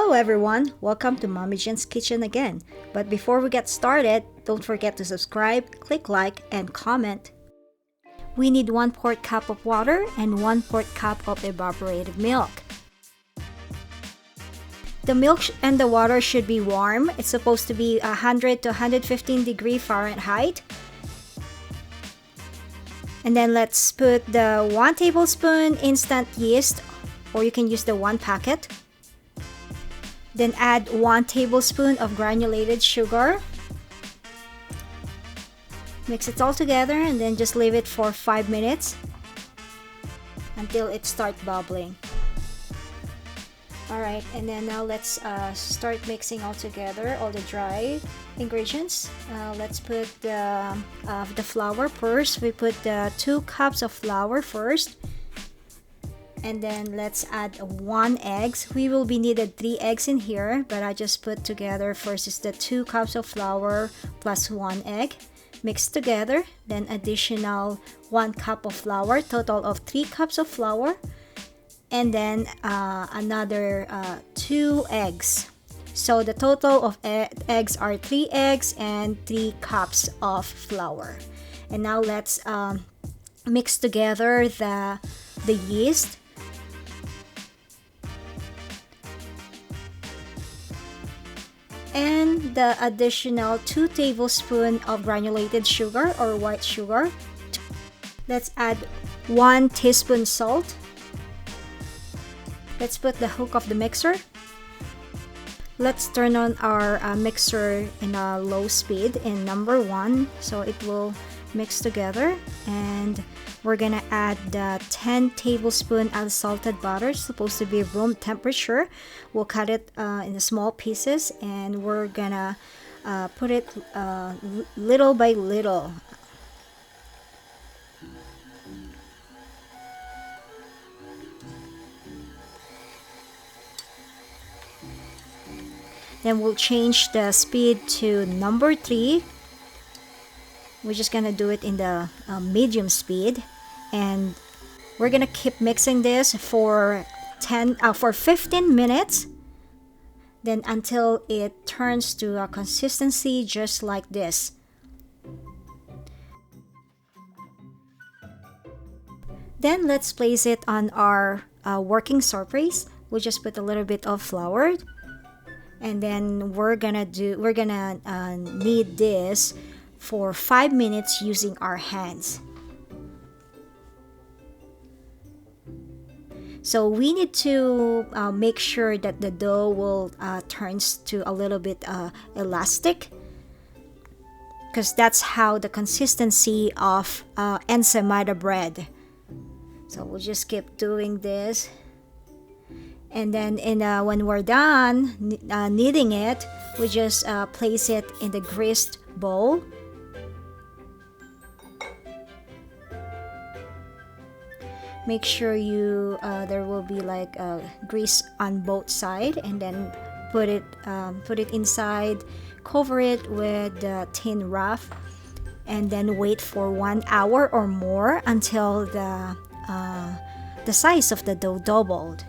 Hello everyone, welcome to Mommy Jen's Kitchen again. But before we get started, don't forget to subscribe, click like, and comment. We need 1/4 cup of water and 1/4 cup of evaporated milk. The milk and the water should be warm. It's supposed to be 100 to 115 degree Fahrenheit. And then let's put the 1 tablespoon instant yeast, or you can use the 1 packet. Then add 1 tablespoon of granulated sugar. Mix it all together and then just leave it for 5 minutes until it starts bubbling. Alright, and then now let's start mixing all together, all the dry ingredients. Let's put the flour first. We put the 2 cups of flour first. And then let's add 1 egg. We will be needed 3 eggs in here, but I just put together first is the 2 cups of flour plus 1 egg. Mix together, then additional 1 cup of flour, total of 3 cups of flour. And then another 2 eggs. So the total of eggs are 3 eggs and 3 cups of flour. And now let's mix together the yeast. And the additional 2 tablespoons of granulated sugar or white sugar. Let's add 1 teaspoon salt. Let's put the hook of the mixer. Let's turn on our mixer in a low speed in number 1 so it will mix together. And we're gonna add the 10 tablespoons unsalted butter, supposed to be room temperature. We'll cut it in small pieces and we're gonna put it little by little. Then we'll change the speed to number 3. We're just gonna do it in the medium speed, and we're gonna keep mixing this for 15 minutes, then until it turns to a consistency just like this. Then let's place it on our working surface. We'll just put a little bit of flour, and then we're gonna knead this for 5 minutes using our hands. So we need to make sure that the dough will turns to a little bit elastic, because that's how the consistency of ensaymada bread. So we'll just keep doing this. And then when we're done kneading it, we just place it in the greased bowl. Make sure there will be like grease on both sides, and then put it inside, cover it with the tin wrap, and then wait for 1 hour or more until the size of the dough doubled.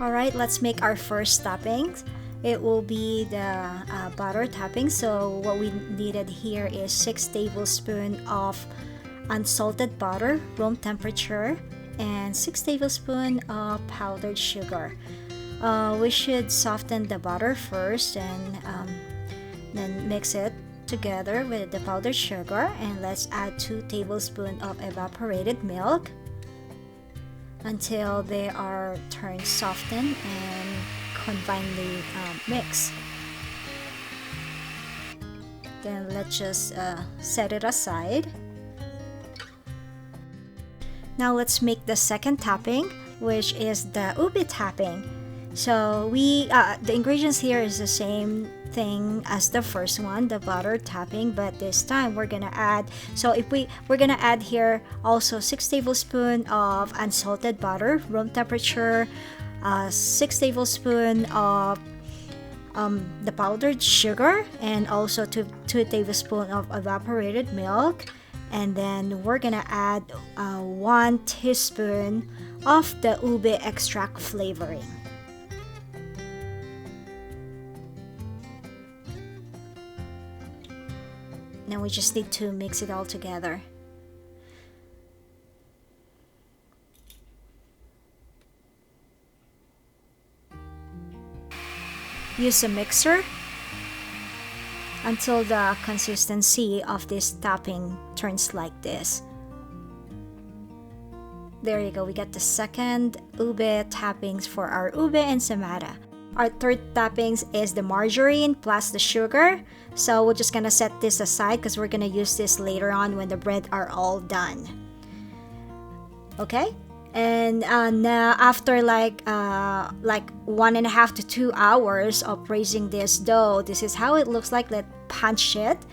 Alright, let's make our first toppings. It will be the butter topping. So what we needed here is 6 tablespoons of unsalted butter, room temperature, and 6 tablespoons of powdered sugar. We should soften the butter first and then mix it together with the powdered sugar, and let's add 2 tablespoons of evaporated milk until they are turned softened and confinely mixed. Then let's just set it aside. Now let's make the second topping, which is the ube topping. So the ingredients here is the same thing as the first one, the butter topping, but this time we're gonna add, so we're gonna add here also 6 tablespoons of unsalted butter, room temperature, 6 tablespoons of the powdered sugar, and also 2 tablespoons of evaporated milk, And then we're gonna add 1 teaspoon of the ube extract flavoring. Now we just need to mix it all together. Use a mixer until the consistency of this topping turns like this. There you go, we got the second ube toppings for our ube ensaymada. Our third toppings is the margarine plus the sugar. So we're just gonna set this aside because we're gonna use this later on when the bread are all done. Okay? And now after like 1.5 to 2 hours of raising this dough, this is how it looks like. Let's punch it,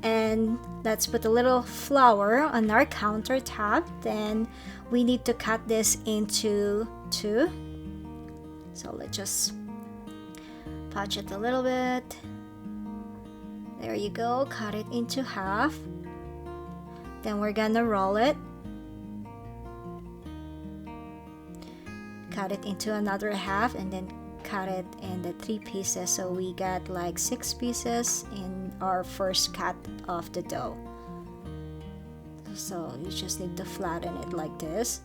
and let's put a little flour on our countertop. Then we need to cut this into 2. So let's just punch it a little bit. There you go, cut it into half. Then we're gonna roll it. Cut it into another half and then cut it in the 3 pieces. So we got like 6 pieces in our first cut of the dough. So you just need to flatten it like this.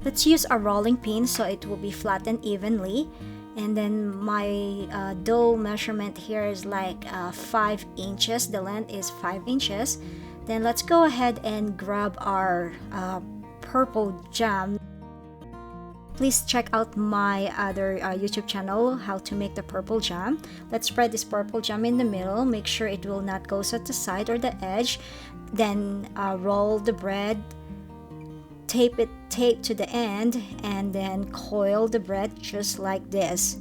Let's use a rolling pin so it will be flattened evenly. And then my dough measurement here is like 5 inches. The length is 5 inches. Then let's go ahead and grab our purple jam. Please check out my other YouTube channel, how to make the purple jam. Let's spread this purple jam in the middle. Make sure it will not go at the side or the edge. Then roll the bread, tape to the end, and then coil the bread just like this.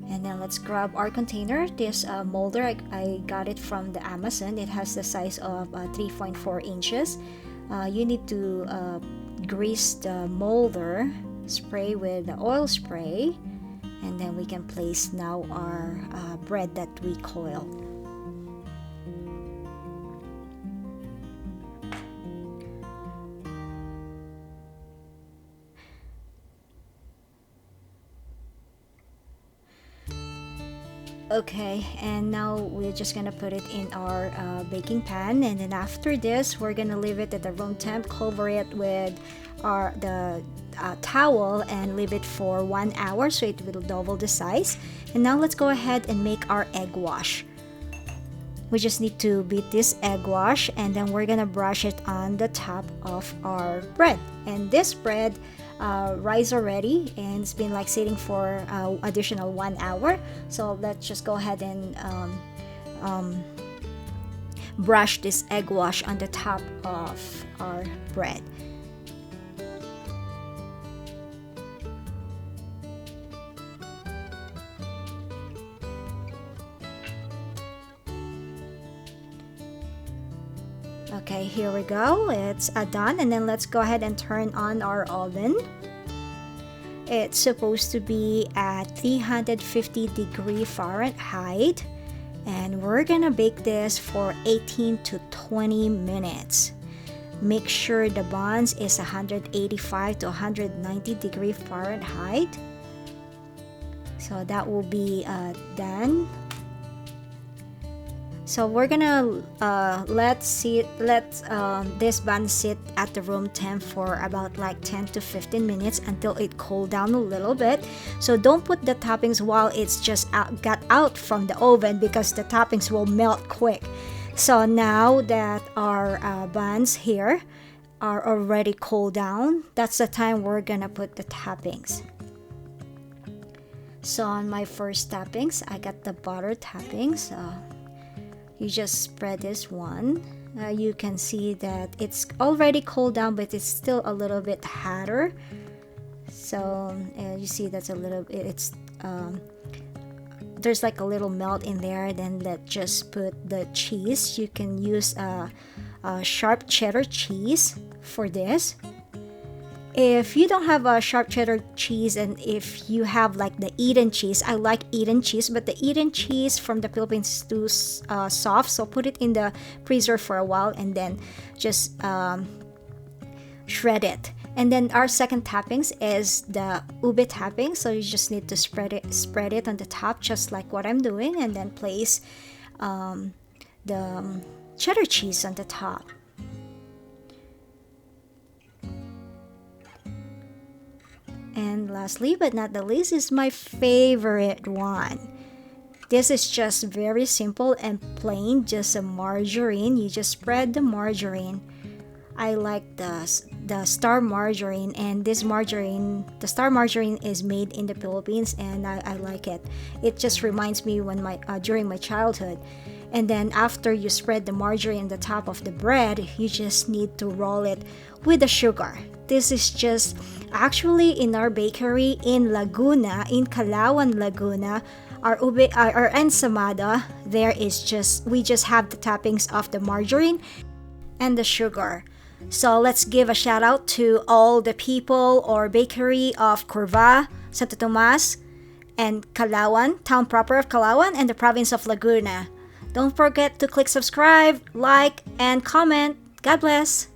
And then let's grab our container. This molder, I got it from the Amazon. It has the size of 3.4 inches. You need to grease the molder, spray with the oil spray, and then we can place now our bread that we coil. Okay, and now we're just gonna put it in our baking pan, and then after this we're gonna leave it at the room temp, cover it with the towel, and leave it for 1 hour so it will double the size. And now let's go ahead and make our egg wash. We just need to beat this egg wash, and then we're gonna brush it on the top of our bread. And this bread rise already, and it's been like sitting for additional 1 hour. So let's just go ahead and brush this egg wash on the top of our bread. Okay, here we go, it's done. And then let's go ahead and turn on our oven. It's supposed to be at 350 Fahrenheit, and we're gonna bake this for 18 to 20 minutes. Make sure the buns is 185 to 190 Fahrenheit. So that will be done. So we're gonna let this bun sit at the room temp for about like 10 to 15 minutes until it cool down a little bit. So don't put the toppings while it's just got out from the oven, because the toppings will melt quick. So now that our buns here are already cooled down, that's the time we're gonna put the toppings. So on my first toppings, I got the butter toppings. You just spread this one. You can see that it's already cooled down, but it's still a little bit hotter. So you see that's a little, there's like a little melt in there. Then let's just put the cheese. You can use sharp cheddar cheese for this. If you don't have a sharp cheddar cheese, and if you have like the Eden cheese, I like Eden cheese, but the Eden cheese from the Philippines is too soft, so put it in the freezer for a while and then just shred it. And then our second toppings is the ube topping, so you just need to spread it on the top, just like what I'm doing, and then place the cheddar cheese on the top. And lastly but not the least is my favorite one. This is just very simple and plain, just a margarine. You just spread the margarine. I like the star margarine, and this margarine, the star margarine is made in the Philippines, and I like it. It just reminds me when during my childhood. And then after you spread the margarine on the top of the bread, you just need to roll it with the sugar. This is just actually in our bakery in Laguna, in Calauan, Laguna, our ensaymada, we just have the toppings of the margarine and the sugar. So let's give a shout out to all the people or bakery of Curva, Santo Tomas, and Calauan, town proper of Calauan, and the province of Laguna. Don't forget to click subscribe, like, and comment. God bless!